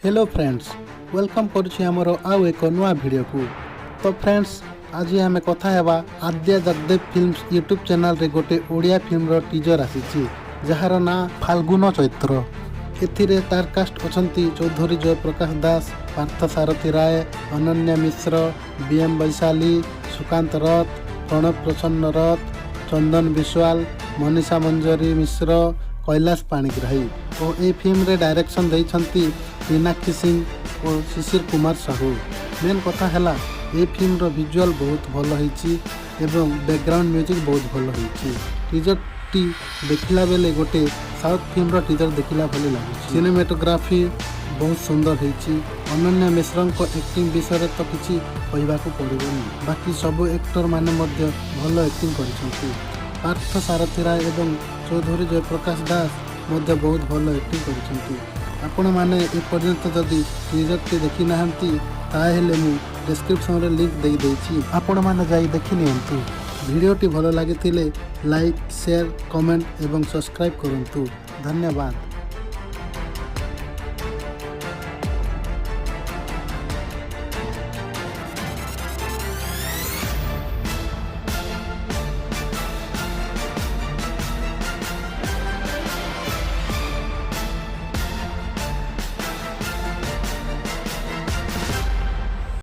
Hello friends, welcome करुछि हमरो आउ एक नुआ वीडियो को। तो फ्रेंड्स, आज आम कथा हेबा आद्या जगदेव फिल्म्स यूट्यूब चैनल रे गोटे ओडिया फिल्म रो टीजर आसीछि जहार ना फाल्गुना चैत्र। एथिरे स्टारकास्ट अछंती चौधरी जयप्रकाश दास, पार्थ सारथी राय, अनन्या मिश्र, बीएम वैशाली, सुकांत रथ, प्रणव प्रसन्न रथ, चंदन विश्वाल, मनीषा मंजरी मिश्र, कैलाश पाणिग्राही और ये फिल्म रे डायरेक्शन देइछंती मीनाक्षी सिंह और शिशिर कुमार साहू। मेन कथा हैला ये फिल्म रो विजुअल बहुत भल होईची एवं बैकग्राउंड म्यूजिक बहुत भल होईची। टीजर टी देखिला बेले गोटे साउथ फिल्म रो टीजर देखिला भली लाଗୁଛି। सिनेमेटोग्राफी बहुत सुंदर होईची। अनन्या मिश्र को एक्टिंग विषय तो किसी कहबाकू पड़िबनी, बाकी सब एक्टर माने मध्य भल एक्टिंग करिसंती। पार्थ सारथी राय एवं चौधरी जयप्रकाश दास मध्य बहुत भल एक्टिंग करिसंती। आपण माने ए पर्यंत जदि टीजर टी देखि नाहंती ताहेले मु डिस्क्रिप्शन रे लिंक देई देछि, आपण माने जाई देखि नियंतु। वीडियो टी भल लागिथिले लाइक, शेयर, कमेंट एवं सब्सक्राइब करंतु। धन्यवाद।